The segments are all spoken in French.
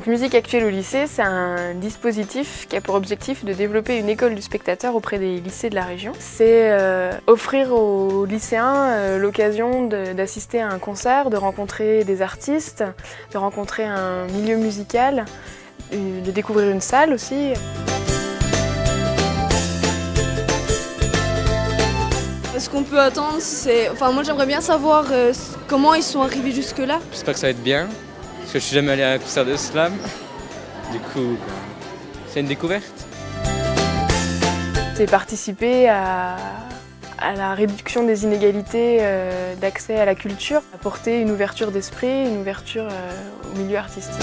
Donc Musique Actuelle au lycée, c'est un dispositif qui a pour objectif de développer une école du spectateur auprès des lycées de la région. C'est offrir aux lycéens l'occasion d'assister à un concert, de rencontrer des artistes, de rencontrer un milieu musical, de découvrir une salle aussi. Ce qu'on peut attendre, c'est... Enfin, moi j'aimerais bien savoir comment ils sont arrivés jusque-là. J'espère que ça va être bien, parce que je suis jamais allé à un concert de slam. Du coup, c'est une découverte. C'est participer à la réduction des inégalités d'accès à la culture, apporter une ouverture d'esprit, une ouverture au milieu artistique.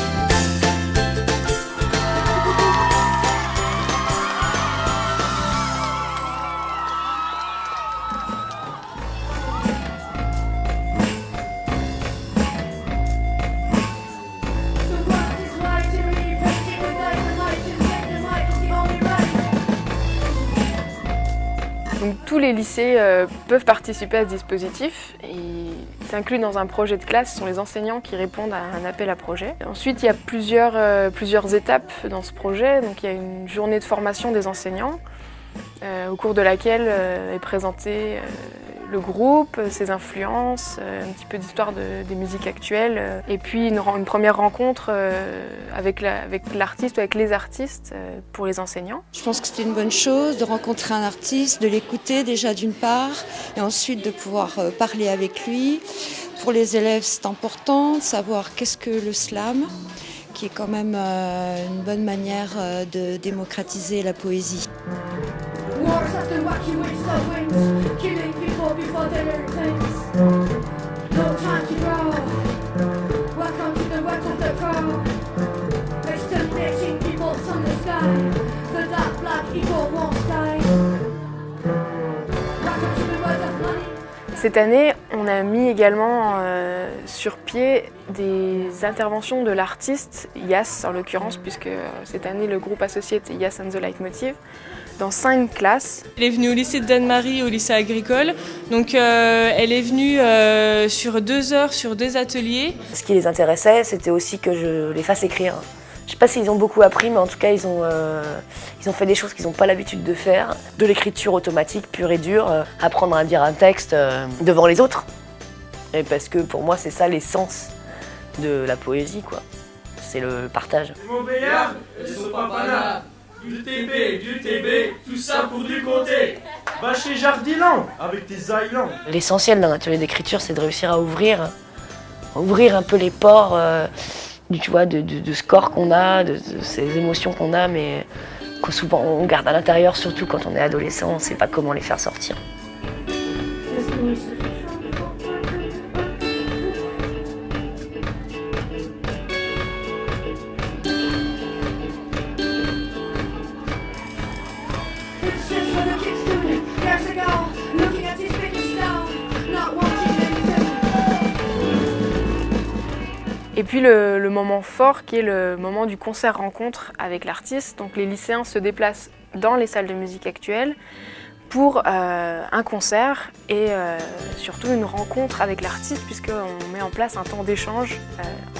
Donc, tous les lycées peuvent participer à ce dispositif et s'incluent dans un projet de classe. Ce sont les enseignants qui répondent à un appel à projet. Ensuite, il y a plusieurs étapes dans ce projet. Donc, il y a une journée de formation des enseignants au cours de laquelle est présenté le groupe, ses influences, un petit peu d'histoire des musiques actuelles et puis une première rencontre avec l'artiste ou avec les artistes pour les enseignants. Je pense que c'était une bonne chose de rencontrer un artiste, de l'écouter déjà d'une part et ensuite de pouvoir parler avec lui. Pour les élèves, c'est important de savoir qu'est-ce que le slam, qui est quand même une bonne manière de démocratiser la poésie. Cette année, on a mis également sur pied des interventions de l'artiste Yass, en l'occurrence, puisque cette année le groupe associé était Yass and the Leitmotiv, dans 5 classes. Elle est venue au lycée de Danemarie, au lycée agricole. Donc elle est venue sur 2 heures, sur 2 ateliers. Ce qui les intéressait, c'était aussi que je les fasse écrire. Je ne sais pas s'ils ont beaucoup appris, mais en tout cas, ils ont fait des choses qu'ils n'ont pas l'habitude de faire. De l'écriture automatique, pure et dure, apprendre à dire un texte devant les autres. Et parce que pour moi, c'est ça l'essence de la poésie, quoi. C'est le partage. Montbéliard, Sopapana, du TB, tout ça pour du comté. Va chez Jardiland, avec tes islands. L'essentiel d'un atelier d'écriture, c'est de réussir à ouvrir un peu les pores tu vois, de ce corps qu'on a, de ces émotions qu'on a, mais que souvent on garde à l'intérieur, surtout quand on est adolescent, on ne sait pas comment les faire sortir. Et puis le moment fort qui est le moment du concert-rencontre avec l'artiste. Donc les lycéens se déplacent dans les salles de musique actuelles pour un concert et surtout une rencontre avec l'artiste, puisqu'on met en place un temps d'échange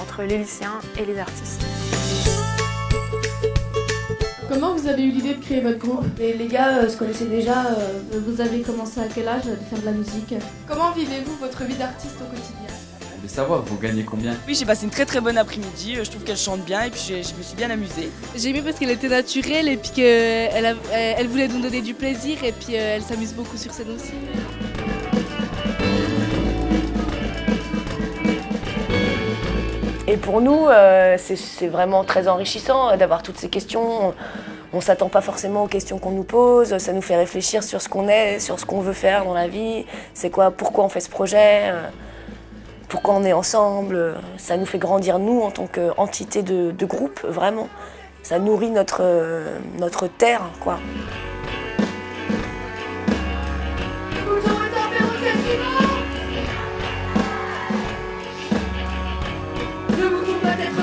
entre les lycéens et les artistes. Comment vous avez eu l'idée de créer votre groupe? Les gars se connaissaient déjà. Vous avez commencé à quel âge de faire de la musique? Comment vivez-vous votre vie d'artiste au quotidien? De savoir, vous gagnez combien? Oui, j'ai passé une très bonne après-midi, je trouve qu'elle chante bien et puis je me suis bien amusée. J'ai aimé parce qu'elle était naturelle et puis qu'elle voulait nous donner du plaisir et puis elle s'amuse beaucoup sur scène aussi. Et pour nous, c'est vraiment très enrichissant d'avoir toutes ces questions. On ne s'attend pas forcément aux questions qu'on nous pose, ça nous fait réfléchir sur ce qu'on est, sur ce qu'on veut faire dans la vie, c'est quoi, pourquoi on fait ce projet. Pourquoi on est ensemble, ça nous fait grandir nous en tant qu'entité de groupe, vraiment. Ça nourrit notre terre, quoi. Je vous trouve peut-être